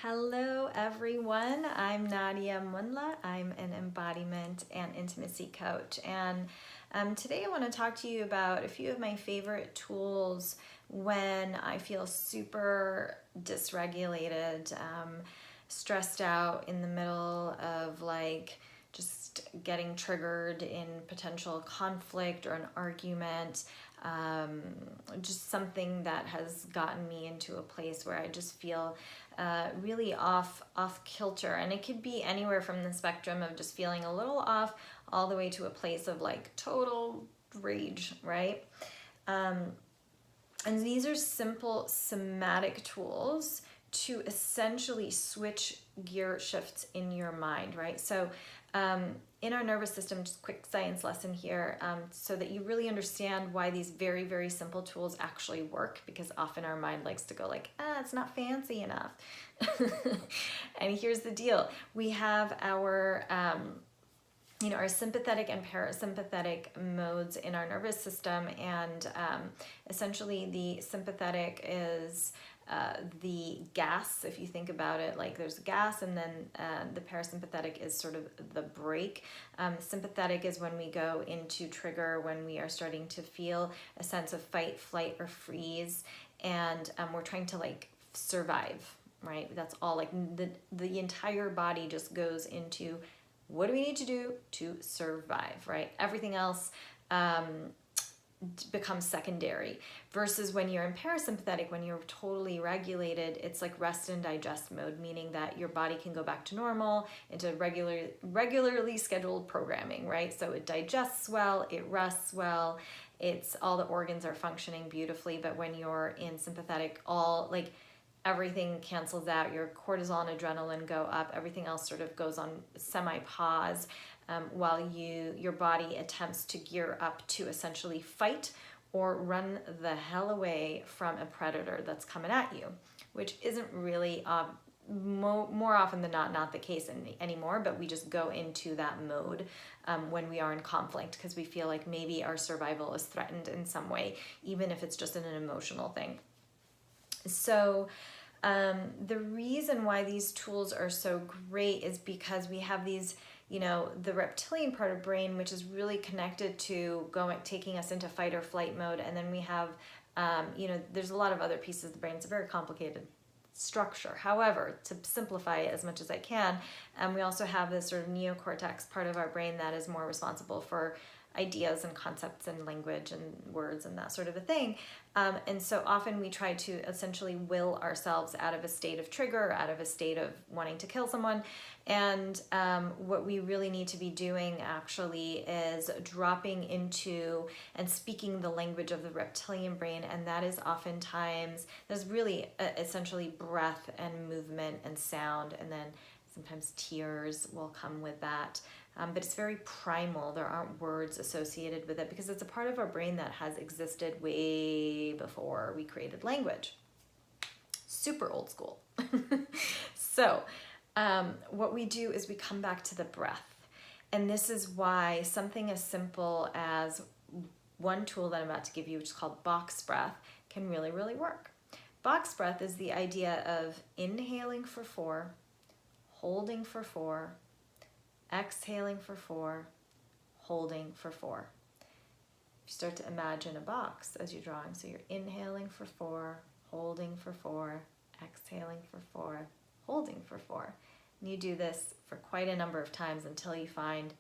Hello everyone, I'm Nadia Munla. I'm an embodiment and intimacy coach, and today I want to talk to you about a few of my favorite tools when I feel super dysregulated, stressed out in the middle of just getting triggered in potential conflict or an argument, just something that has gotten me into a place where I just feel really off kilter. And it could be anywhere from the spectrum of just feeling a little off all the way to a place of like total rage, right? And these are simple somatic tools to essentially switch gear shifts in your mind, right? So in our nervous system, just quick science lesson here, so that you really understand why these very, very simple tools actually work, because often our mind likes to go like, it's not fancy enough. And here's the deal. We have our our sympathetic and parasympathetic modes in our nervous system, and essentially the sympathetic is the gas. If you think about it, like there's gas, and then the parasympathetic is sort of the brake. Sympathetic is when we go into trigger, when we are starting to feel a sense of fight, flight, or freeze, and we're trying to survive, right? That's all. Like the entire body just goes into what do we need to do to survive, right? Everything else becomes secondary, versus when you're in parasympathetic, when you're totally regulated, it's like rest and digest mode, meaning that your body can go back to normal, into regularly scheduled programming, right? So it digests well, it rests well, it's all the organs are functioning beautifully. But when you're in sympathetic, everything cancels out, your cortisol and adrenaline go up, everything else sort of goes on semi-pause, while your body attempts to gear up to essentially fight or run the hell away from a predator that's coming at you, which isn't really more often than not the case anymore, but we just go into that mode when we are in conflict, because we feel like maybe our survival is threatened in some way, even if it's just an emotional thing. So the reason why these tools are so great is because we have these, the reptilian part of brain, which is really connected to taking us into fight or flight mode. And then we have, there's a lot of other pieces of the brain. It's a very complicated structure. However, to simplify it as much as I can, we also have this sort of neocortex part of our brain that is more responsible for ideas and concepts and language and words and that sort of a thing. And so often we try to essentially will ourselves out of a state of trigger, out of a state of wanting to kill someone. And what we really need to be doing actually is dropping into and speaking the language of the reptilian brain. And that is oftentimes, there's really essentially breath and movement and sound, and then sometimes tears will come with that. But it's very primal. There aren't words associated with it, because it's a part of our brain that has existed way before we created language. Super old school. So what we do is we come back to the breath. And this is why something as simple as one tool that I'm about to give you, which is called box breath, can really, really work. Box breath is the idea of inhaling for 4, holding for 4, exhaling for 4, holding for 4. You start to imagine a box as you're drawing. So you're inhaling for 4, holding for 4, exhaling for 4, holding for 4. And you do this for quite a number of times until you find,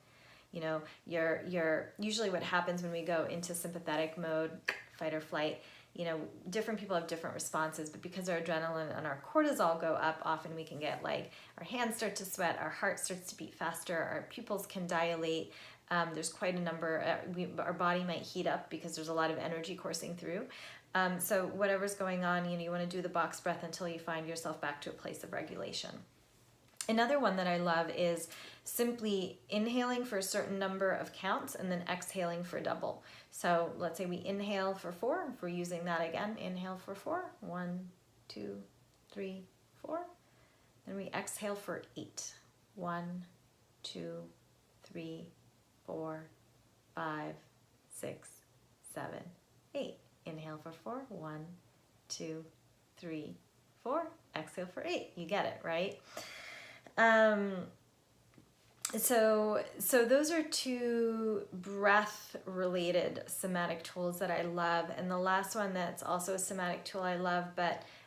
usually what happens when we go into sympathetic mode, fight or flight, different people have different responses, but because our adrenaline and our cortisol go up, often we can get our hands start to sweat, our heart starts to beat faster, our pupils can dilate. There's quite a number, our body might heat up because there's a lot of energy coursing through. So whatever's going on, you want to do the box breath until you find yourself back to a place of regulation. Another one that I love is simply inhaling for a certain number of counts and then exhaling for double. So let's say we inhale for 4. If we're using that again, inhale for 4. 1, 2, 3, 4. Then we exhale for 8. 1, 2, 3, 4, 5, 6, 7, 8. Inhale for 4. 1, 2, 3, 4. exhale for 8. You get it, right? So those are 2 breath-related somatic tools that I love. And the last one that's also a somatic tool I love,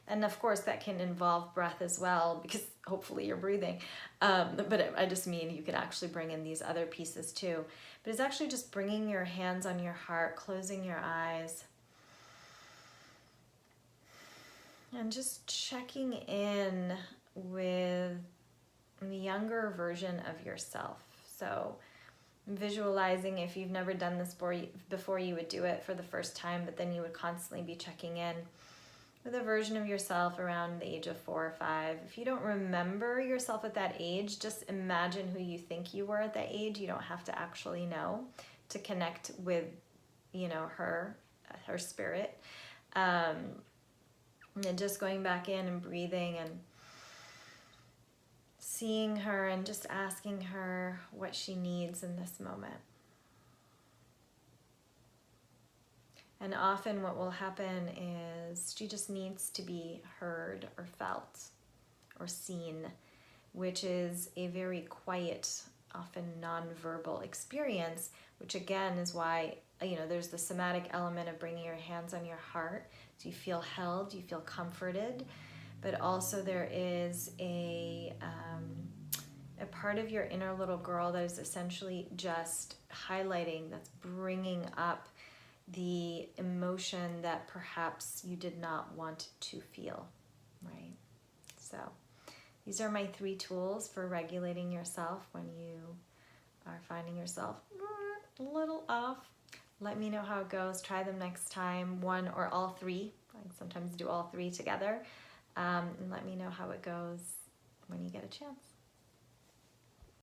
and of course that can involve breath as well, because hopefully you're breathing. I just mean you could actually bring in these other pieces too. But it's actually just bringing your hands on your heart, closing your eyes, and just checking in with the younger version of yourself. So visualizing, if you've never done this before, you would do it for the first time, but then you would constantly be checking in with a version of yourself around the age of 4 or 5. If you don't remember yourself at that age, just imagine who you think you were at that age. You don't have to actually know to connect with, her spirit. And just going back in and breathing and seeing her and just asking her what she needs in this moment. And often what will happen is she just needs to be heard or felt or seen, which is a very quiet, often nonverbal experience, which again is why, there's the somatic element of bringing your hands on your heart. So you feel held, you feel comforted, but also there is a part of your inner little girl that is essentially just highlighting, that's bringing up the emotion that perhaps you did not want to feel, right? So these are my 3 tools for regulating yourself when you are finding yourself a little off. Let me know how it goes. Try them next time, 1 or all 3. I sometimes do all 3 together. And let me know how it goes when you get a chance.